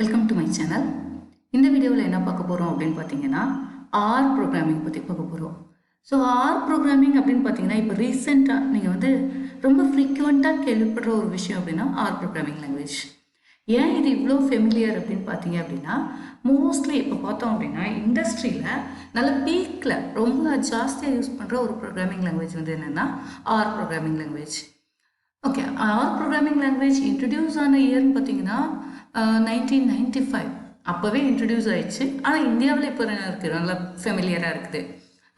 Welcome to my channel. இந்த வீடியோவில் என்ன பார்க்க போகிறோம் அப்படின்னு பார்த்தீங்கன்னா ஆர் ப்ரோக்ராமிங் பற்றி பார்க்க போகிறோம். ஸோ ஆர் ப்ரோக்ராமிங் அப்படின்னு பார்த்தீங்கன்னா இப்போ ரீசெண்டாக நீங்கள் வந்து ரொம்ப ஃப்ரீக்வெண்ட்டாக கேள்விப்படுற ஒரு விஷயம் அப்படின்னா ஆர் ப்ரோக்ராமிங் லாங்குவேஜ். ஏன் இது இவ்வளோ ஃபெமிலியர் அப்படின்னு பார்த்தீங்க அப்படின்னா மோஸ்ட்லி இப்போ பார்த்தோம் அப்படின்னா இண்டஸ்ட்ரியில் நல்ல பீக்கில் ரொம்ப ஜாஸ்தியாக யூஸ் பண்ணுற ஒரு ப்ரோக்ராமிங் லாங்குவேஜ் வந்து என்னென்னா R programming language. Okay, R programming language introduce ஆன இயர்னு பார்த்தீங்கன்னா 1995 அப்போவே இன்ட்ரடியூஸ் ஆயிடுச்சு. ஆனால் இந்தியாவில் இப்போ என்ன இருக்குது, நல்லா ஃபெமிலியராக இருக்குது.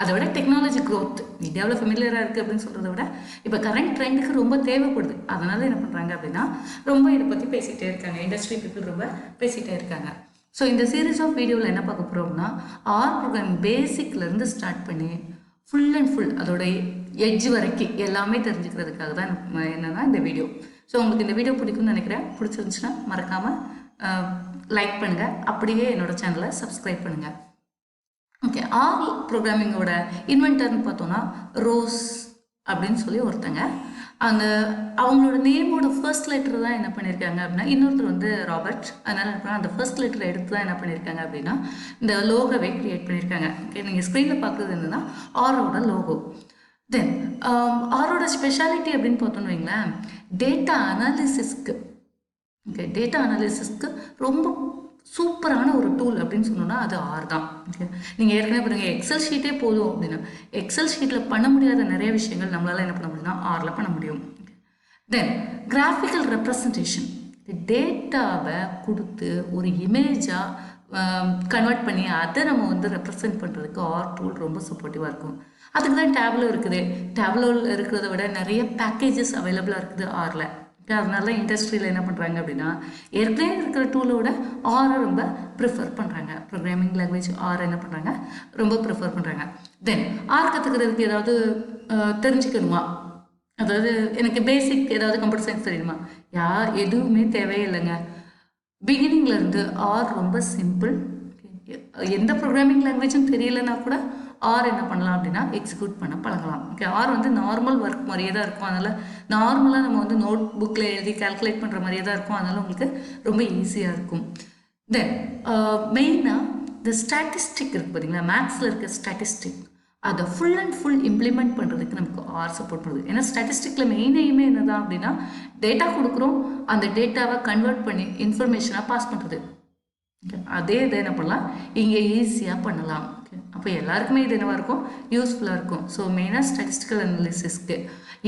அதை விட டெக்னாலஜி க்ரோத் இந்தியாவில் ஃபெமிலியராக இருக்குது அப்படின்னு சொல்கிறத விட இப்போ கரண்ட் ட்ரெண்டுக்கு ரொம்ப தேவைப்படுது. அதனால் என்ன பண்ணுறாங்க அப்படின்னா ரொம்ப இதை பற்றி பேசிகிட்டே இருக்காங்க, இண்டஸ்ட்ரி பீப்புள் ரொம்ப பேசிகிட்டே இருக்காங்க. ஸோ இந்த சீரீஸ் ஆஃப் வீடியோவில் என்ன பார்க்க போகிறோம்னா ஆர் ப்ரோக்ராமிங் பேசிக்லேருந்து ஸ்டார்ட் பண்ணி ஃபுல் அண்ட் ஃபுல் அதோட எட்ஜ் வரைக்கும் எல்லாமே தெரிஞ்சுக்கிறதுக்காக தான் என்னென்னா இந்த வீடியோ. ஸோ உங்களுக்கு இந்த வீடியோ பிடிக்கும்னு நினைக்கிறேன். பிடிச்சிருந்துச்சுன்னா மறக்காமல் லைக் பண்ணுங்கள், அப்படியே என்னோடய சேனலை சப்ஸ்கிரைப் பண்ணுங்கள். ஓகே, ஆர் ப்ரோக்ராமிங்கோட இன்வென்டர்னு பார்த்தோன்னா ரோஸ் அப்படின்னு சொல்லி ஒருத்தங்க. அந்த அவங்களோட நேமோட ஃபர்ஸ்ட் லெட்டர் தான் என்ன பண்ணியிருக்காங்க அப்படின்னா, இன்னொருத்தர் வந்து ராபர்ட். அதனால் என்ன அந்த ஃபர்ஸ்ட் லெட்டரை எடுத்து தான் என்ன பண்ணியிருக்காங்க அப்படின்னா இந்த லோகோவை க்ரியேட் பண்ணியிருக்காங்க. ஓகே, நீங்கள் ஸ்க்ரீனில் பார்க்குறது என்னன்னா ஆரோட லோகோ. தென் ஆரோட ஸ்பெஷாலிட்டி அப்படின்னு பார்த்தோன்னு வைங்களேன், டேட்டா அனாலிசிஸ்க்கு டேட்டா அனாலிசிஸ்க்கு ரொம்ப சூப்பரான ஒரு டூல் அப்படின்னு சொன்னோன்னா அது ஆர் தான். ஓகே, நீங்கள் ஏற்கனவே பாருங்கள் எக்ஸல் ஷீட்டே போதும் அப்படின்னா எக்ஸல் ஷீட்டில் பண்ண முடியாத நிறைய விஷயங்கள் நம்மளால் என்ன பண்ண முடியும்னா ஆரில் பண்ண முடியும். தென் கிராஃபிக்கல் ரெப்ரசன்டேஷன், டேட்டாவை கொடுத்து ஒரு இமேஜாக கன்வெர்ட் பண்ணி அதை நம்ம வந்து ரெப்ரசன்ட் பண்ணுறதுக்கு ஆர் டூல் ரொம்ப சப்போர்ட்டிவாக இருக்கும். அதுக்கு தான் டேப்லோ இருக்குது. டேப்லோவில் இருக்கிறத விட நிறைய பேக்கேஜஸ் அவைலபிளாக இருக்குது ஆரில். அதனால இண்டஸ்ட்ரியில் என்ன பண்ணுறாங்க அப்படின்னா ஏற்கனவே இருக்கிற டூலோட ஆரை ரொம்ப ப்ரிஃபர் பண்ணுறாங்க. ப்ரோக்ராமிங் லாங்குவேஜ் ஆர் என்ன பண்ணுறாங்க ரொம்ப ப்ரிஃபர் பண்ணுறாங்க. தென் ஆர் கற்றுக்கிறதுக்கு ஏதாவது தெரிஞ்சுக்கணுமா, அதாவது எனக்கு பேசிக் ஏதாவது கம்ப்யூட்டர் சயின்ஸ் தெரியுமா, எதுவுமே தேவையில்லைங்க. பிகினிங்லேருந்து ஆர் ரொம்ப சிம்பிள். எந்த ப்ரோக்ராமிங் லாங்குவேஜும் தெரியலைன்னா கூட ஆர் என்ன பண்ணலாம் அப்படின்னா எக்ஸிக்யூட் பண்ண பழகலாம். ஓகே, ஆர் வந்து நார்மல் ஒர்க் மாதிரியே தான் இருக்கும். அதனால் நார்மலாக நம்ம வந்து நோட் புக்கில் எழுதி கால்குலேட் பண்ணுற மாதிரியே தான் இருக்கும். அதனால் உங்களுக்கு ரொம்ப ஈஸியாக இருக்கும். தென் மெயினாக இந்த ஸ்டாட்டிஸ்டிக் இருக்குது பார்த்தீங்களா, மேக்ஸில் இருக்க ஸ்டாட்டிஸ்டிக், அதை ஃபுல் அண்ட் ஃபுல் இம்ப்ளிமெண்ட் பண்ணுறதுக்கு நமக்கு ஆர் சப்போர்ட் பண்ணுது. ஏன்னா ஸ்டாட்டிஸ்டிக்கில் மெயின் எய்மே என்ன தான் அப்படின்னா டேட்டா கொடுக்குறோம், அந்த டேட்டாவை கன்வெர்ட் பண்ணி இன்ஃபர்மேஷனாக பாஸ் பண்ணுறது. அதே இதை என்ன பண்ணலாம் இங்கே ஈஸியாக பண்ணலாம். அப்போ எல்லாருக்குமே இது என்னவாக இருக்கும், யூஸ்ஃபுல்லாக இருக்கும். ஸோ மெயினாக ஸ்டாட்டிஸ்டிக்கல் அனாலிசிஸ்க்கு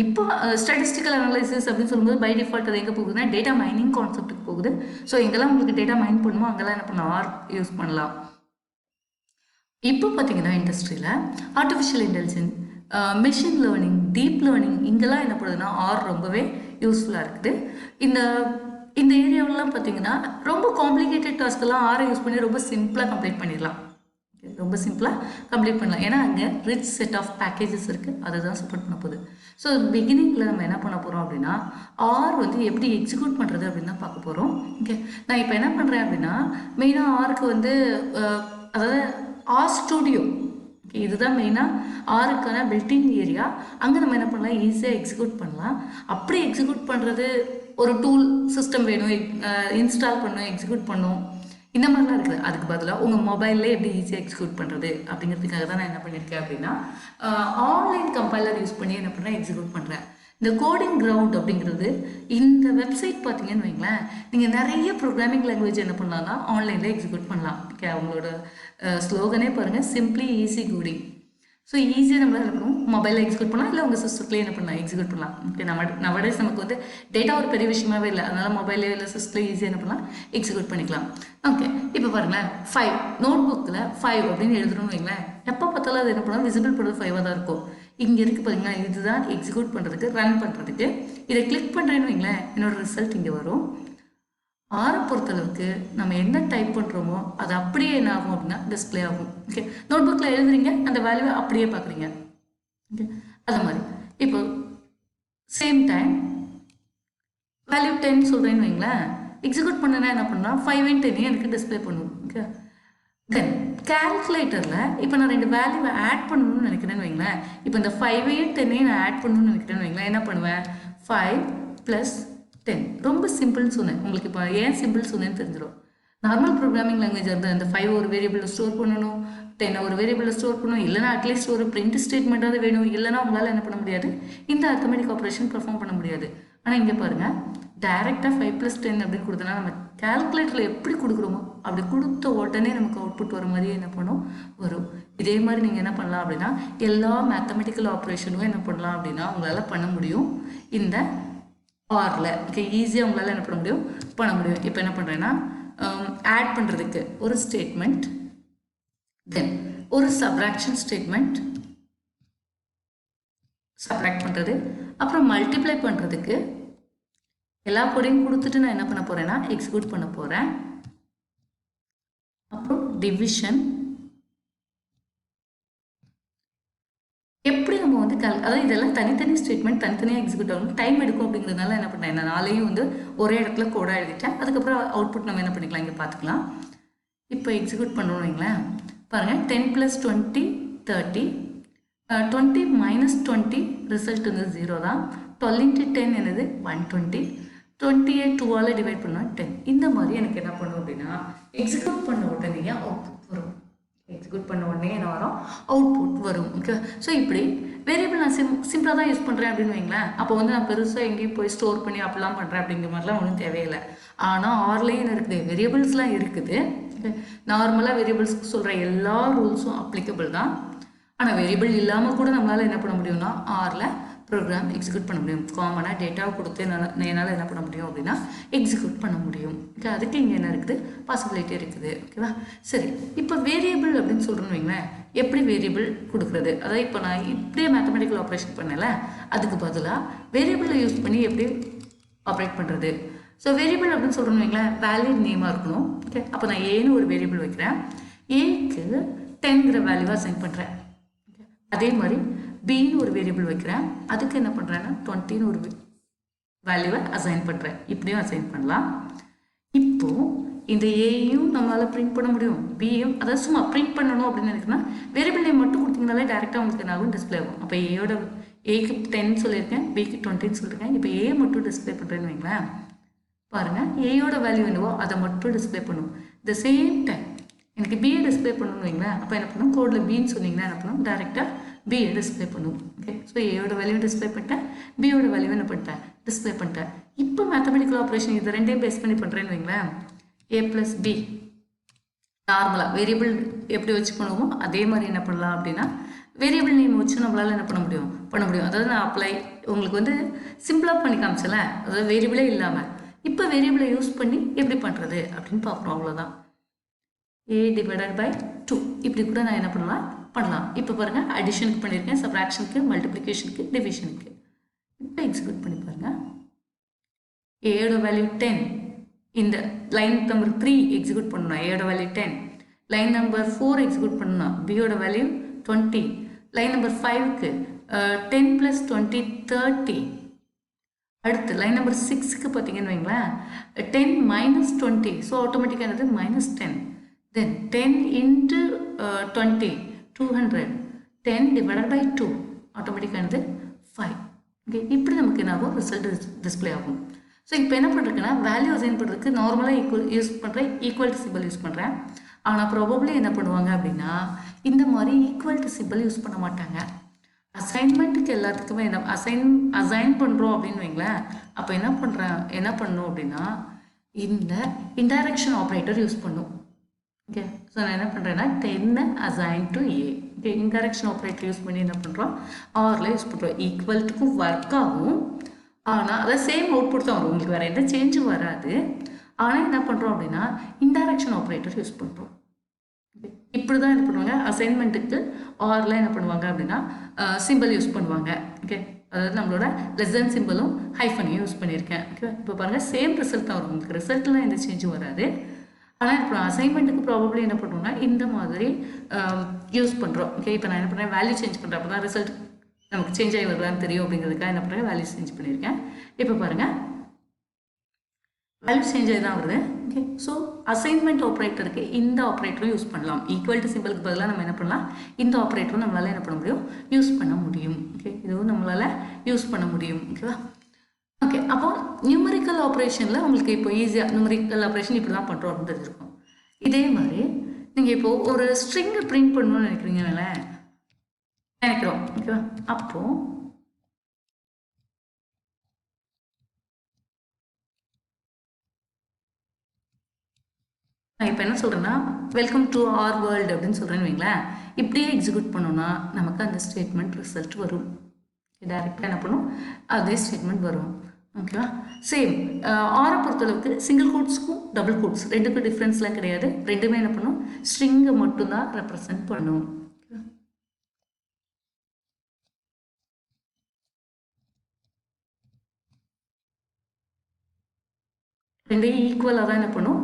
இப்போ ஸ்டாட்டிஸ்டிக்கல் அனாலிசிஸ் அப்படின்னு சொல்லும்போது பை டிஃபால்ட் அது எங்கே போகுதுன்னா டேட்டா மைனிங் கான்செப்ட்டுக்கு போகுது. ஸோ எங்கெல்லாம் உங்களுக்கு டேட்டா மைன் பண்ணுமோ அங்கெல்லாம் என்ன பண்ணலாம் ஆர் யூஸ் பண்ணலாம். இப்போ பார்த்தீங்கன்னா இண்டஸ்ட்ரியில் artificial intelligence, machine learning, deep learning இங்கெல்லாம் என்ன பண்ணுதுன்னா ஆர் ரொம்பவே யூஸ்ஃபுல்லாக இருக்குது. இந்த ஏரியாவெல்லாம் பார்த்தீங்கன்னா ரொம்ப காம்ப்ளிகேட்டட் டாஸ்க்கெல்லாம் ஆரை யூஸ் பண்ணி ரொம்ப சிம்பிளாக கம்ப்ளீட் பண்ணிடலாம். ரொம்ப சிம்பிளாக கம்ப்ளீட் பண்ணலாம். ஏன்னா அங்கே ரிச் செட் ஆஃப் பேக்கேஜஸ் இருக்குது, அதை தான் சப்போர்ட் பண்ண போகுது. ஸோ பிகினிங்கில் நம்ம என்ன பண்ண போகிறோம் அப்படின்னா ஆர் வந்து எப்படி எக்ஸிக்யூட் பண்ணுறது அப்படின்னு தான் பார்க்க போகிறோம். ஓகே, நான் இப்போ என்ன பண்ணுறேன் அப்படின்னா மெயினாக ஆருக்கு வந்து அதாவது ஆர் ஸ்டூடியோ, ஓகே, இதுதான் மெயினாக ஆருக்கான பில்டிங் ஏரியா. அங்கே நம்ம என்ன பண்ணலாம் ஈஸியாக எக்ஸிக்யூட் பண்ணலாம். அப்படி எக்ஸிக்யூட் பண்ணுறது ஒரு டூல் சிஸ்டம் வேணும், இன்ஸ்டால் பண்ணணும், எக்ஸிக்யூட் பண்ணணும், இந்த மாதிரிலாம் இருக்குது. அதுக்கு பதிலாக உங்கள் மொபைல்லே எப்படி ஈஸியாக எக்ஸிக்யூட் பண்ணுறது அப்படிங்கிறதுக்காக தான் நான் என்ன பண்ணியிருக்கேன் அப்படின்னா ஆன்லைன் கம்பைலர் யூஸ் பண்ணி என்ன பண்ணுறேன் எக்ஸிக்யூட் பண்ணுறேன். இந்த கோடிங் கிரவுண்ட் அப்படிங்கிறது இந்த வெப்சைட் பார்த்தீங்கன்னு வைங்களேன், நீங்கள் நிறைய ப்ரோக்ராமிங் லாங்குவேஜ் என்ன பண்ணலாம்னா ஆன்லைனில் எக்ஸிக்யூட் பண்ணலாம். ஓகே, அவங்களோட ஸ்லோகனே பாருங்கள், சிம்பிளி ஈஸி கோடிங். ஸோ ஈஸியாக நம்மளால் என்ன பண்ணுவோம் மொபைலில் எக்ஸிக்யூட் பண்ணலாம், இல்லை உங்கள் சிஸ்டத்துலேயே என்ன பண்ணலாம் எக்ஸிக்யூட் பண்ணலாம். ஓகே, நவடேஸ் நமக்கு வந்து டேட்டா ஒரு பெரிய விஷயமாவே இல்லை. அதனால் மொபைலே இல்லை சிஸ்டத்தில் ஈஸியாக என்ன பண்ணலாம் எக்ஸிக்யூட் பண்ணிக்கலாம். ஓகே, இப்போ பாருங்களேன் 5 நோட் புக்கில் 5 அப்படின்னு எழுதுறோம்னு வைங்களேன், எப்போ பார்த்தாலும் அது என்ன பண்ணலாம் விசிபிள் பண்ணுறது 5 தான் இருக்கும். இங்கே இருக்குது பார்த்தீங்களா, இதுதான் எக்ஸிக்யூட் பண்ணுறதுக்கு ரன் பண்ணுறதுக்கு. இதை கிளிக் பண்ணுறேன்னு வைங்களேன் என்னோடய ரிசல்ட் இங்கே வரும். ஆரை பொறுத்தளவுக்கு நம்ம என்ன டைப் பண்ணுறோமோ அது அப்படியே என்ன ஆகும் அப்படின்னா டிஸ்பிளே ஆகும். ஓகே, நோட் புக்கில் எழுதுறீங்க, அந்த வேல்யூவை அப்படியே பார்க்குறீங்க. ஓகே, அது மாதிரி இப்போ சேம் டைம் வேல்யூ 10 சொல்கிறேன்னு வைங்களேன், எக்ஸிக்யூட் பண்ணனா என்ன பண்ணால் 5 and 10 எனக்கு டிஸ்பிளே பண்ணும். ஓகே, தென் கால்குலேட்டரில் இப்போ நான் 2 வேல்யூவை ஆட் பண்ணணும்னு நினைக்கிறேன்னு வைங்களேன், இப்போ இந்த 5 and 10 நான் ஆட் பண்ணணும்னு நினைக்கிறேன்னு வைங்களேன், என்ன பண்ணுவேன் 5 + 10. ரொம்ப சிம்பிள்னு சொன்னேன் உங்களுக்கு. இப்போ ஏன் சிம்பிள் சொன்னேன்னு தெரிஞ்சிடும். நார்மல் ப்ரோக்ராமிங் லாங்குவேஜ் இருந்தால் இந்த 5 ஒரு வேரியபிளில் ஸ்டோர் பண்ணணும், 10 ஒரு வேரியபிளில் ஸ்டோர் பண்ணணும், இல்லைனா அட்லீஸ்ட் ஒரு பிரிண்ட் ஸ்டேட்மெண்ட்டாவது வேணும், இல்லைனா உங்களால் என்ன பண்ண முடியாது, இந்த அரித்மெட்டிக் ஆப்ரேஷன் பெர்ஃபார்ம் பண்ண முடியாது. ஆனால் இங்கே பாருங்கள், டைரெக்டாக 5+10 அப்படின்னு கொடுத்தனா நம்ம கால்குலேட்டரில் எப்படி கொடுக்குறோமோ அப்படி கொடுத்த உடனே நமக்கு அவுட்புட் வர மாதிரி என்ன பண்ணும், வரும். இதே மாதிரி நீங்கள் என்ன பண்ணலாம் அப்படின்னா எல்லா மேத்தமெட்டிக்கல் ஆப்ரேஷனும் என்ன பண்ணலாம் அப்படின்னா உங்களால் பண்ண முடியும் இந்த ஆரில். ஓகே, ஈஸியாக உங்களால் என்ன பண்ண முடியும், பண்ண முடியும். இப்போ என்ன பண்ணுறேன்னா ஆட் பண்ணுறதுக்கு ஒரு ஸ்டேட்மெண்ட், தென் ஒரு சப்ராக்ஷன் ஸ்டேட்மெண்ட், சப்ராக்ட் பண்ணுறது, அப்புறம் மல்டிப்ளை பண்ணுறதுக்கு எல்லா கோடையும் கொடுத்துட்டு நான் என்ன பண்ண போகிறேன்னா எக்ஸிக்யூட் பண்ண போகிறேன். அப்புறம் டிவிஷன், எப்படி நம்ம வந்து அதாவது இதெல்லாம் தனித்தனி ஸ்டேட்மெண்ட் தனித்தனியாக எக்ஸிக்யூட் ஆகணும், டைம் எடுக்கும். அப்படிங்கிறதுனால என்ன பண்ணேன், நான் நாளையும் வந்து ஒரே இடத்துல கோடாக எழுதிட்டேன். அதுக்கப்புறம் அவுட்புட் நம்ம என்ன பண்ணிக்கலாம் இங்கே பார்த்துக்கலாம். இப்போ எக்ஸிக்யூட் பண்ணணும் வைங்களேன். பாருங்கள், 10 + 20 30, 20 - 20 ரிசல்ட் வந்து 0 தான். 12 × 10 என்னது 120, 20 2ஆல் டிவைட் பண்ணால் 10. இந்த மாதிரி எனக்கு என்ன பண்ணும் அப்படின்னா எக்ஸிக்யூட் பண்ண உடனே அவுட்புட் வரும். எக்ஸிக்யூட் பண்ண உடனே என்ன வரும், அவுட்புட் வரும். ஓகே, ஸோ இப்படி வேரியபிள் நான் சிம்பிளாக தான் யூஸ் பண்ணுறேன் அப்படின்னு வைங்களேன். அப்போ வந்து நான் பெருசாக எங்கேயும் போய் ஸ்டோர் பண்ணி அப்படிலாம் பண்ணுறேன் அப்படிங்கிற மாதிரிலாம் ஒன்றும் தேவையில்லை. ஆனால் ஆர்லேயும் என்ன இருக்குது, வேரியபிள்ஸ்லாம் இருக்குது. நார்மலாக வேரியபிள்ஸ்க்கு சொல்கிற எல்லா ரூல்ஸும் அப்ளிகபிள் தான். ஆனால் வேரியபிள் இல்லாமல் கூட நம்மளால் என்ன பண்ண முடியும்னா ஆரில் ப்ரோக்ராம் எக்ஸிக்யூட் பண்ண முடியும். காமனாக டேட்டாவை கொடுத்து என்னால் என்ன பண்ண முடியும் அப்படின்னா எக்ஸிக்யூட் பண்ண முடியும். ஓகே, அதுக்கு இங்கே என்ன இருக்குது, பாசிபிலிட்டி இருக்குது. ஓகேவா, சரி. இப்போ வேரியபிள் அப்படின்னு சொல்கிறோன்னு வைங்களேன், எப்படி வேரியபிள் கொடுக்குறது, அதாவது இப்போ நான் இப்படியே மேத்தமெட்டிக்கல் ஆப்ரேஷன் பண்ணல, அதுக்கு பதிலாக வேரியபிளை யூஸ் பண்ணி எப்படி ஆப்ரேட் பண்ணுறது. ஸோ வேரியபிள் அப்படின்னு சொல்கிறோன்னு வைங்களேன், வேலிட் நேமாக இருக்கணும். ஓகே, அப்போ நான் ஏன்னு ஒரு வேரியபிள் வைக்கிறேன், ஏக்கு 10ங்கிற வேல்யூவாக அசைன் பண்ணுறேன். ஓகே, அதே மாதிரி பின்னு ஒரு வேரியபிள் வைக்கிறேன், அதுக்கு என்ன பண்ணுறேன்னா 20ன்னு ஒரு வேல்யூவை அசைன் பண்ணுறேன். இப்படியும் அசைன் பண்ணலாம். இப்போது இந்த ஏயும் நம்மளால் பிரிண்ட் பண்ண முடியும், பியும் அதாவது சும்மா பிரிண்ட் பண்ணணும் அப்படின்னு நினைக்கிறேன்னா வேரியபிள் நேம் மட்டும் கொடுத்தீங்கனாலே டேரெக்டாக உங்களுக்கு என்ன ஆகும், டிஸ்பிளே ஆகும். அப்போ ஏக்கு 10 சொல்லியிருக்கேன், பிக்கு 20ன்னு சொல்லியிருக்கேன். இப்போ ஏ மட்டும் டிஸ்பிளே பண்ணுறேன்னு வைங்களேன். பாருங்கள், ஏயோட வேல்யூ என்னவோ அதை மட்டும் டிஸ்பிளே பண்ணும். த சேம் டைம் எனக்கு பிஏ டிஸ்பிளே பண்ணணும்னு வைங்களேன். அப்போ என்ன பண்ணும், கோடில் பின்னு சொன்னீங்கன்னா என்ன பண்ணும், டேரெக்டாக பிஏ டிஸ்பிளே பண்ணும். ஓகே, ஸோ ஏயோட வேல்யூ டிஸ்பிளே பண்ணிட்டேன், பியோட வேல்யூ என்ன பண்ணிட்டேன், டிஸ்பிளே பண்ணிட்டேன். இப்போ மேத்தமெட்டிக்கல் ஆப்ரேஷன் இது ரெண்டையும் பேஸ் பண்ணி பண்ணுறேன்னு வைங்களேன். ஏ + பி நார்மலாக வேரியபிள் எப்படி வச்சு பண்ணுவோமோ அதே மாதிரி என்ன பண்ணலாம் அப்படின்னா வேரியபிள் நேம் வச்சு நம்மளால் என்ன பண்ண முடியும், அதாவது நான் உங்களுக்கு வந்து சிம்பிளாக பண்ணி காமிச்சல, அதாவது வேரியபிளே இல்லாமல். இப்போ வேரியபிளை யூஸ் பண்ணி எப்படி பண்ணுறது அப்படின்னு பார்க்குறோம், அவ்வளோதான். a / 2 இப்படி கூட நான் என்ன பண்ணலாம். இப்போ பாருங்கள், அடிஷனுக்கு பண்ணியிருக்கேன், சப்ராக்ஷனுக்கு, மல்டிப்ளிகேஷனுக்கு, டிவிஷனுக்கு. இப்போ எக்ஸிக்யூட் பண்ணி பாருங்கள். ஏயோட வேல்யூ 10, இந்த லைன் நம்பர் 3 எக்ஸிக்யூட் பண்ணணும், ஏயோட வேல்யூ 10. லைன் நம்பர் 4 எக்ஸிக்யூட் பண்ணணும், பியோட வேல்யூ 20. Line number 5க்கு 10 + 20 30. அடுத்து லைன் நம்பர் 6க்கு பார்த்தீங்கன்னு வைங்களேன், 10 - 20, ஸோ ஆட்டோமேட்டிக்காக என்னது -10. தென் 10 × 20 200, 10 / 2 ஆட்டோமேட்டிக்கானது 5. ஓகே, இப்படி நமக்கு என்ன ஆகும், ரிசல்ட் டிஸ்பிளே ஆகும். ஸோ இப்போ என்ன பண்ணுறதுன்னா வேல்யூ அசைன் பண்ணுறதுக்கு நார்மலாக யூஸ் பண்ணுறேன், ஈக்குவல் டு சிம்பிள் யூஸ் பண்ணுறேன். ஆனால் ப்ராபப்ளி என்ன பண்ணுவாங்க அப்படின்னா இந்த மாதிரி ஈக்குவல் டு சிம்பிள் யூஸ் பண்ண மாட்டாங்க. அசைன்மெண்ட்டுக்கு எல்லாத்துக்குமே அசைன் பண்ணுறோம் அப்படின்னு வைங்களேன். அப்போ என்ன பண்ணணும் அப்படின்னா இந்த இன்டைரக்ஷன் ஆப்ரேட்டர் யூஸ் பண்ணும். ஓகே, ஸோ நான் என்ன பண்ணுறேன்னா 10 assign to A. Okay, in direction operator use பண்ணி என்ன பண்ணுறோம், ஆரில் யூஸ் பண்ணுறோம். ஈக்குவல்ட்டுக்கு ஒர்க் ஆகும், ஆனால் அதாவது சேம் அவுட்புட் தான் வரும், உங்களுக்கு வேறு எந்த சேஞ்சும் வராது. ஆனால் என்ன பண்ணுறோம் அப்படின்னா இன்டைரக்ஷன் ஆப்ரேட்டர் யூஸ் பண்ணுறோம். இப்படி தான் என்ன பண்ணுவாங்க, அசைன்மெண்ட்டுக்கு ஆரில் என்ன பண்ணுவாங்க அப்படின்னா சிம்பிள் யூஸ் பண்ணுவாங்க. ஓகே, அதாவது நம்மளோட லெஸ் சிம்பிளும் ஹைஃபனையும் யூஸ் பண்ணியிருக்கேன். ஓகே, இப்போ பாருங்கள் சேம் ரிசல்ட் தான் வரும், உங்களுக்கு ரிசல்ட்லாம் எந்த சேஞ்சும் வராது. ஆனால் இப்போ அசைன்மெண்ட்டுக்கு ப்ராபப்ளி என்ன பண்ணுவோம்னா இந்த மாதிரி யூஸ் பண்ணுறோம். ஓகே, இப்போ நான் என்ன பண்ணுறேன், வேல்யூ சேஞ்ச் பண்ணுறேன், அப்போ தான் ரிசல்ட் நமக்கு சேஞ்ச் ஆகி வருதான்னு தெரியும் அப்படிங்கிறதுக்காக என்ன பண்ணுறேன், வேல்யூ சேஞ்ச் பண்ணியிருக்கேன். இப்போ பாருங்கள், வேல்யூ சேஞ்ச் ஆகி தான் வருது. ஓகே, ஸோ அசைன்மெண்ட் ஆப்ரேட்டருக்கு இந்த ஆப்ரேட்டரும் யூஸ் பண்ணலாம். ஈக்குவல் டு சிம்பிளுக்கு பதிலாக நம்ம என்ன பண்ணலாம், இந்த ஆப்ரேட்டரும் நம்மளால் என்ன பண்ண முடியும், யூஸ் பண்ண முடியும். ஓகே, இதுவும் நம்மளால் யூஸ் பண்ண முடியும். ஓகேவா, ஓகே. அப்போ நியூமரிக்கல் ஆப்ரேஷனில் உங்களுக்கு இப்போ ஈஸியாக நியூமரிக்கல் ஆப்ரேஷன் இப்படி தான் பண்ணுறோம் அப்படின்னு தெரிஞ்சிருக்கும். இதே மாதிரி நீங்கள் இப்போது ஒரு ஸ்ட்ரிங்கை பிரிண்ட் பண்ணணும்னு நினைக்கிறோம் ஓகேவா. அப்போது நான் இப்போ என்ன சொல்கிறேன்னா வெல்கம் டு ஆர் வேர்ல்டு அப்படின்னு சொல்கிறேன்னு வைங்களேன். இப்படியே எக்ஸிக்யூட் பண்ணோன்னா நமக்கு அந்த ஸ்டேட்மெண்ட் ரிசல்ட் வரும். டைரெக்டாக என்ன பண்ணும், அதே ஸ்டேட்மெண்ட் வரும் ஓகேவா. சேம் ஆரை பொறுத்தளவுக்கு சிங்கிள் கோட்ஸுக்கும் டபுள் கோட்ஸ் ரெண்டுக்கும் டிஃப்ரென்ஸ்லாம் கிடையாது. ரெண்டுமே என்ன பண்ணும், ஸ்ட்ரிங்கை மட்டும்தான் ரெப்ரசன்ட் பண்ணும். ரெண்டையும் ஈக்குவலாக தான் என்ன பண்ணும்,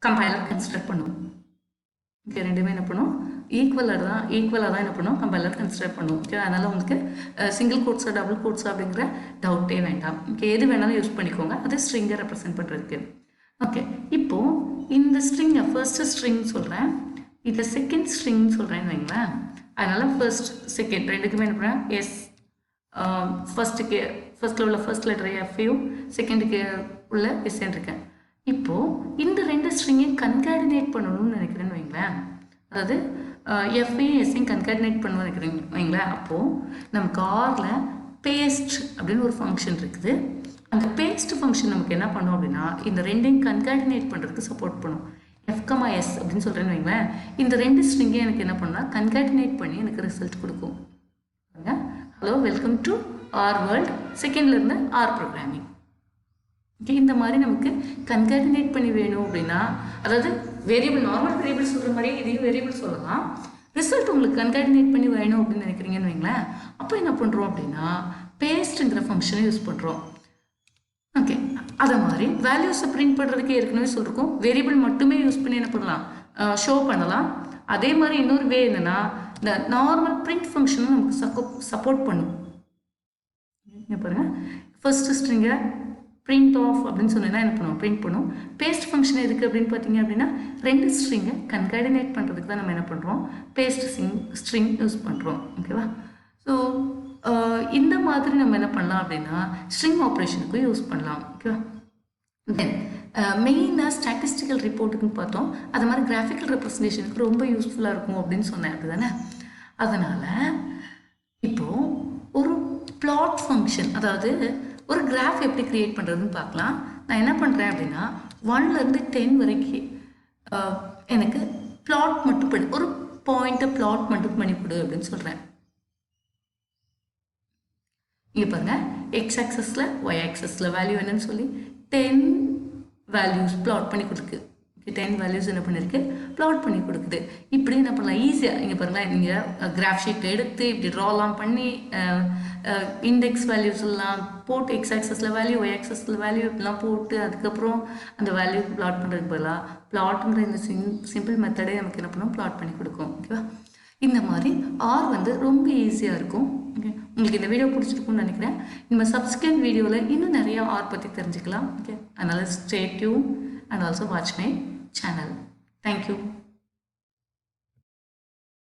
கம்பைலர் கன்சிடர் பண்ணும். ஓகே, ரெண்டுமே என்ன பண்ணும், ஈக்குவலாக தான் என்ன பண்ணும், கம்பைலர் கன்சிடர் பண்ணும். ஓகே, அதனால் உங்களுக்கு சிங்கிள் கோட்ஸா டபுள் கோட்ஸா அப்படிங்கிற டவுட்டே வேண்டாம். ஓகே, எது வேணாலும் யூஸ் பண்ணிக்கோங்க, அது ஸ்ட்ரிங்கை ரெப்ரசென்ட் பண்ணுறதுக்கு. ஓகே, இப்போது இந்த ஸ்ட்ரிங்கை ஃபர்ஸ்ட் ஸ்ட்ரிங் சொல்கிறேன், இதை செகண்ட் ஸ்ட்ரிங் சொல்கிறேன்னு வைங்களேன். அதனால் ஃபர்ஸ்ட் செகண்ட் ரெண்டுக்குமே என்ன பண்ணுறேன், எஸ் ஃபர்ஸ்ட்டில் உள்ள ஃபர்ஸ்ட் லெட்டர் எஃப்ஐயும் செகண்டுக்கு உள்ள எஸ்ன்னு இருக்கேன். இப்போது இந்த ரெண்டு ஸ்ட்ரிங்கையும் கன்கார்டினேட் பண்ணணும்னு நினைக்கிறேன்னு வைங்களேன். அதாவது எஃப்ஐயும் எஸ்ஸையும் கன்கார்டினேட் பண்ணணும்னு நினைக்கிறேன்னு வைங்களேன். அப்போது நமக்கு ஆரில் பேஸ்ட் அப்படின்னு ஒரு ஃபங்க்ஷன் இருக்குது. அந்த பேஸ்ட் ஃபங்க்ஷன் நமக்கு என்ன பண்ணோம் அப்படின்னா இந்த ரெண்டையும் கன்கார்டினேட் பண்ணுறதுக்கு சப்போர்ட் பண்ணும். எஃப்கமா-எஸ் அப்படின்னு சொல்கிறேன்னு வைங்களேன். இந்த ரெண்டு ஸ்ட்ரிங்கையும் எனக்கு என்ன பண்ணால் கன்கார்டினேட் பண்ணி எனக்கு ரிசல்ட் கொடுக்கும். Hello, welcome to R world, செகண்ட்லேருந்து ஆர் ப்ரோக்ராமிங். ஓகே, இந்த மாதிரி நமக்கு கன்கார்டினேட் பண்ணி வேணும் அப்படின்னா, அதாவது வேரியபிள் நார்மல் வேரியபிள் சொல்கிற மாதிரியே இதையும் வேரியபிள் சொல்லலாம். ரிசல்ட் உங்களுக்கு கன்கார்டினேட் பண்ணி வேணும் அப்படின்னு நினைக்கிறீங்கன்னு வைங்களேன். அப்போ என்ன பண்ணுறோம் அப்படின்னா பேஸ்ட்டுங்கிற ஃபங்க்ஷனை யூஸ் பண்ணுறோம். ஓகே, அதை மாதிரி வேல்யூஸை பிரிண்ட் பண்ணுறதுக்கு ஏற்கனவே சொல்லிருக்கோம். வேரியபிள் மட்டுமே யூஸ் பண்ணி என்ன பண்ணலாம், ஷோ பண்ணலாம். அதே மாதிரி இன்னொரு வே என்னென்னா இந்த நார்மல் பிரிண்ட் ஃபங்க்ஷனும் நமக்கு சப்போர்ட் பண்ணும். பாருங்கள், ஃபர்ஸ்ட் ஸ்ட்ரிங்கை பிரிண்ட் ஆஃப் அப்படின்னு சொன்னீங்கன்னா என்ன பண்ணுவோம், பிரிண்ட் பண்ணும். பேஸ்ட் ஃபங்க்ஷன் எதுக்கு அப்படின்னு பார்த்தீங்க அப்படின்னா ரெண்டு ஸ்ட்ரிங்கை கன்கார்டினேட் பண்ணுறதுக்கு தான் நம்ம என்ன பண்ணுறோம், பேஸ்ட் ஸ்ட்ரிங் யூஸ் பண்ணுறோம். ஓகேவா. ஸோ இந்த மாதிரி நம்ம என்ன பண்ணலாம் அப்படின்னா ஸ்ட்ரிங் ஆப்ரேஷனுக்கும் யூஸ் பண்ணலாம். ஓகேவா. தென் மெயினாக ஸ்டாட்டிஸ்டிக்கல் ரிப்போர்ட்டுக்குன்னு பார்த்தோம். அது மாதிரி கிராஃபிக்கல் ரெப்ரஸன்டேஷனுக்கு ரொம்ப யூஸ்ஃபுல்லாக இருக்கும் அப்படின்னு சொன்னேன் அப்படி தானே. அதனால் இப்போது ஒரு பிளாட் ஃபங்க்ஷன், அதாவது ஒரு கிராஃப் எப்படி க்ரியேட் பண்ணுறதுன்னு பார்க்கலாம். நான் என்ன பண்ணுறேன் அப்படின்னா 1லேருந்து 10 வரைக்கும் எனக்கு பிளாட் மட்டும் பண்ணி ஒரு பாயிண்ட்டை பிளாட் மட்டும் பண்ணி கொடு அப்படின்னு சொல்கிறேன். இங்கே பாருங்கள், எக்ஸ் ஆக்சஸில் ஒய் ஆக்சஸில் வேல்யூ என்னன்னு சொல்லி 10 வேல்யூஸ் பிளாட் பண்ணி கொடுக்கு. 10 வேல்யூஸ் என்ன பண்ணியிருக்கு, பிளாட் பண்ணி கொடுக்குது. இப்படி என்ன பண்ணலாம் ஈஸியாக. இங்கே பாருங்களேன், நீங்கள் கிராஃப் ஷீட் எடுத்து இப்படி ட்ராலாம் பண்ணி இண்டெக்ஸ் வேல்யூஸ் எல்லாம் போட்டு எக்ஸ் ஆக்சஸில் வேல்யூ ஒய் ஆக்சஸில் வேல்யூ இப்படிலாம் போட்டு அதுக்கப்புறம் அந்த வேல்யூக்கு பிளாட் பண்ணுறதுக்கு பதிலாக பிளாட்டுங்கிற இந்த சிம்பிள் மெத்தடே நமக்கு என்ன பண்ணும், பிளாட் பண்ணி கொடுக்கும். ஓகேவா. இந்த மாதிரி ஆர் வந்து ரொம்ப ஈஸியாக இருக்கும். ஓகே, உங்களுக்கு இந்த வீடியோ பிடிச்சிருக்கும்னு நினைக்கிறேன். நம்ம சப்ஸ்கிரைப் வீடியோவில் இன்னும் நிறையா ஆர் பற்றி தெரிஞ்சுக்கலாம். ஓகே, அதனால் stay tune and also watch my channel. Thank you.